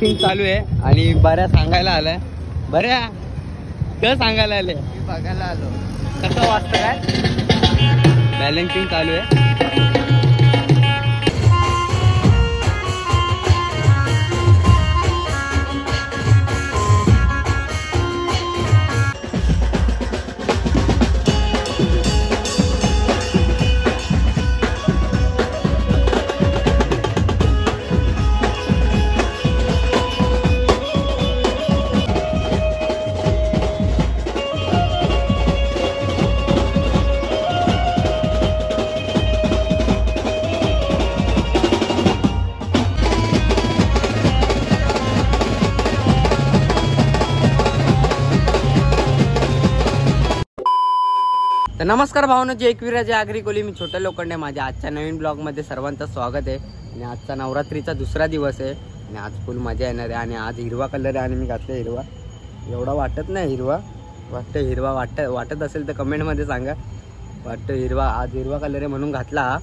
Balancing चालू आहे आणि बऱ्या सांगायला आलाय. बऱ्या तर सांगायला आले बघायला आलो कसं वाटतं काय. बॅलन्सिंग चालू आहे. तर नमस्कार भावना, जे एकविरा जे आगरी कोली, मी छोटे लोखंडे. माझ्या आजच्या नवीन ब्लॉगमध्ये सर्वांचं स्वागत आहे. आणि आजचा नवरात्रीचा दुसरा दिवस आहे आणि आज फुल मजा येणार आहे. आणि आज हिरवा कलर आहे आणि मी घातलं हिरवा. एवढा वाटत नाही हिरवा, वाटतं हिरवा वाटत असेल तर कमेंटमध्ये सांगा. वाटतं हिरवा, आज हिरवा कलर आहे म्हणून घातला.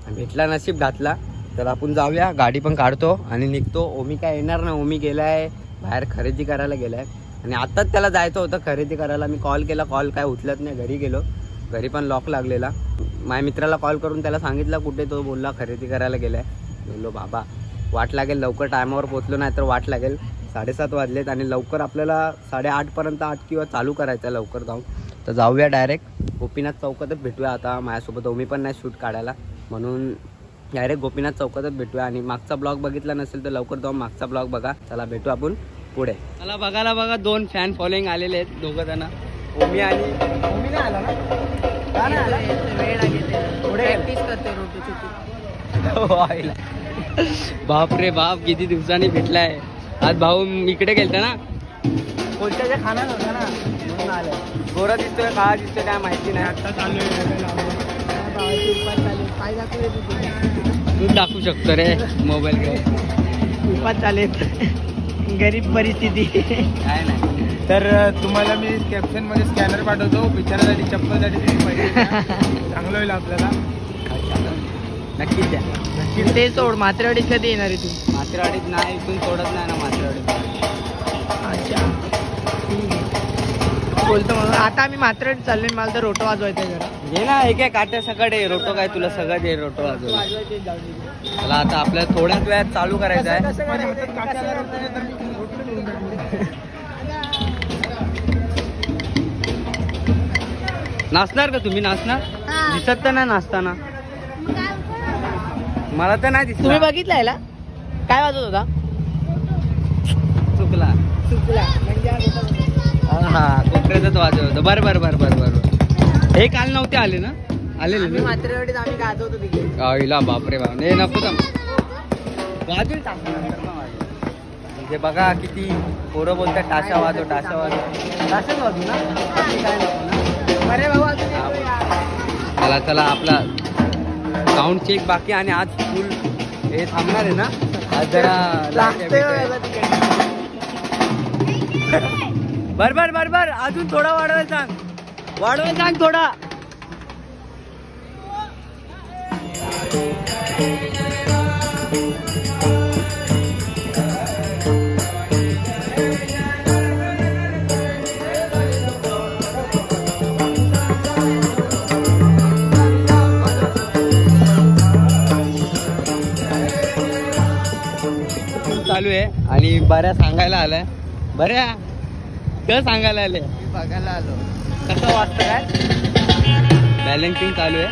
भेटला नशीब घातला. तर आपण जाऊया, गाडी पण काढतो आणि निघतो. ओमी काय येणार ना, ओमी गेलाय बाहेर खरेदी करायला गेलाय. आणि आताच त्याला जायचं होतं खरेदी करायला. मी कॉल केला, कॉल काय उचलत नाही. घरी गेलो, घरी पण लॉक लागलेला. माझ्या मित्राला कॉल करून त्याला सांगितलं कुठे, तो बोलला खरेदी करायला गेलाय. बोललो बाबा वाट लागेल, लवकर टायमावर पोचलो नाही तर वाट लागेल. 7:30 वाजलेत आणि लवकर आपल्याला 8:30पर्यंत 8 किंवा चालू करायचं आहे लवकर जाऊन. तर जाऊया डायरेक्ट गोपीनाथ चौकातच भेटूया. आता माझ्यासोबत ओमी पण नाही शूट काढायला, म्हणून डायरेक्ट गोपीनाथ चौकातच भेटूया. आणि मागचा ब्लॉग बघितला नसेल तर लवकर जाऊन मागचा ब्लॉग बघा. चला भेटू आपण पुढे. चला बघा 2 फॅन फॉलोईंग आलेले आहेत, 2 जण. ओमी आणि ओमी नाही आला ना, का नाही आला, वेळ लागेल पुढे प्रॅक्टिस करते रोटी. बाप रे बाप, किती दिवसांनी भेटलाय. आज भाऊ इकडे गेलता ना, कोणत्याच्या खाना होता ना म्हणून आलं. गोरा दिसतोय काळा दिसतोय काय माहिती नाही. आता चालू तू दाखवू शकतो रे मोबाईल घेऊन. उपास चालेल, गरीब परिस्थिती काय नाही. तर तुम्हाला मी कॅप्शन मध्ये स्कॅनर पाठवतो. बिचारासाठी चप्पलसाठी पैसे चांगलं होईल आपल्याला. नक्कीच द्या. नक्की ते सोड. मात्रेवाडीत कधी येणार आहे तू? मात्रेवाडीत नाही, इथून सोडत नाही ना मात्रेवाडीत. अच्छा बोलतो म्हणून आता आम्ही मात्रेवाडीत चाललोय. मला तर रोटो वाजवायचं जरा. घे ना, एक आहे काट्या सकाळी रोटो. काय तुला सगळं दे रोटो वाजवायचे. चला आता आपल्याला थोड्याच वेळात चालू करायचं आहे. नाचणार का तुम्ही? नाचणार दिसत तर नाही नाचताना. मला तर नाही दिसत. तुम्ही बघितलाय ना काय वाजत होता? चुकला म्हणजे हा कोपऱ्यातच वाजत होतं. बरं हे काल नव्हते आले ना, आलेले मात्रेवाडीत आम्ही गाजवतो तिथे. आईला बापरे बाप, नाही नको वाजून टाकणार. म्हणजे बघा किती पोरं बोलतात टाशा वाजव टाशाच वाजू ना. काय नको ना. अरे बाबा चला आपला साऊंड चेक बाकी. आणि आज फुल हे थांबणार आहे ना, आज जरा बर अजून थोडा वाढवायला सांग थोडा. चालू आहे आणि बऱ्या सांगायला आलाय. बऱ्या तर सांगायला आले बघायला आलो कसं वाटतं काय. बॅलन्सिंग चालू आहे.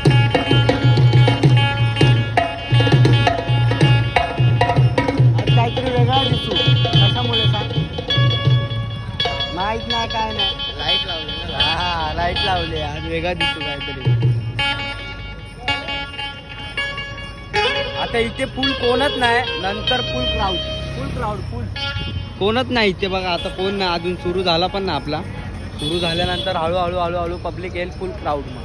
आज काहीतरी वेगळा दिसू. कशामुळे काय माहित नाही, काय नाही. लाईट लावली. हा लाईट लावली, आज वेगळा दिसू काहीतरी. आता इथे फुल कोणच नाही, नंतर फुल क्राऊड कोणच नाही इथे. बघा आता कोण नाही, अजून सुरू झाला पण ना आपला. सुरू झाल्यानंतर हळूहळू पब्लिक येईल, फुल क्राऊड. मग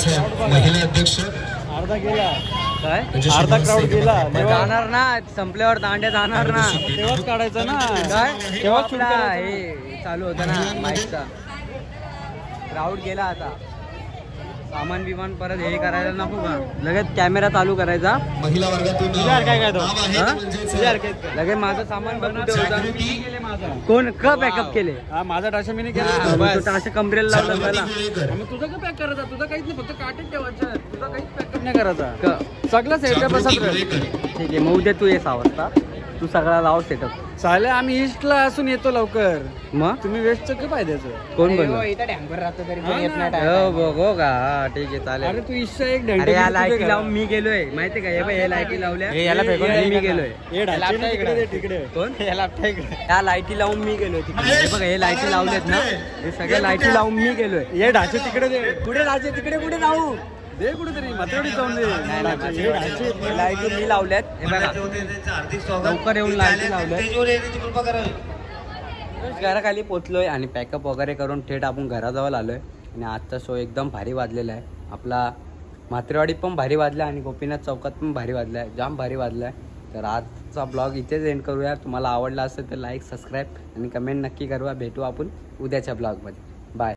महिला अध्यक्ष अर्धा गेला काय अर्धा क्राऊड गेला जाणार ना संपल्यावर दांड्या जाणार ना तेव्हाच काढायचं ना काय तेव्हा आपला हे चालू होतं ना बाईकचा क्राऊड गेला आता सामान बिमान परत हे करायला नको का लगेच कॅमेरा चालू करायचा महिला वर्गातून काय काय तो नाव आहे हा? म्हणजेच लगेच माझं सामान बघ कुठे होता केले माझा कोण क पॅकअप केले हा माझा डाशा मी हा, केला मग तू असं कमरेला लावलं मला वेळेकर. मग तुझं काय पॅक करायचा तुझं काहीच नाही फक्त काटेच ठेवायचं तुझा काहीच पॅकअप नाही करायचा सगळं सेटअप जागृती असं वेळेकर. ठीक आहे मग उद्या तू ये 6 वाजता तू सगळा लाव सेटअप चालेल आम्ही ईस्टला असून येतो लवकर मग तुम्ही वेस्टचं काय फायद्याचं कोण बोललो हो बघ का हा ठीक आहे चालेल अरे तू ईस्टचा एक अरे या लाईटी लावून मी गेलोय माहितीये का हे बघ हे लाईटी लावल्या आणि मी गेलोय तिकडे कोण या लाईटी लावून मी गेलोय तिकडे हे बघ हे लाईटी लावल्यात ना हे सगळ्या लाईटी लावून मी गेलोय ये ढाचे तिकडे दे कुठे जायचे तिकडे कुठे जाऊ दे कुठेतरी माथेवाडीत जाऊन दे लाईटी मी लावल्यात हे बघा लवकर येऊन लाईटी लावल्यात घराखाली पोचलोय आणि पॅकअप वगैरे करून थेट आपण घराजवळ आलोय आणि आजचा शो एकदम भारी वाजलेला आहे आपला म्हात्रेवाडीत पण भारी वाजला आणि गोपीनाथ चौकात पण भारी वाजला आहे जाम भारी वाजला आहे तर आजचा ब्लॉग इथेच एंड करूया तुम्हाला आवडला असेल तर लाईक सबस्क्राईब आणि कमेंट नक्की करूया भेटू आपण उद्याच्या ब्लॉगमध्ये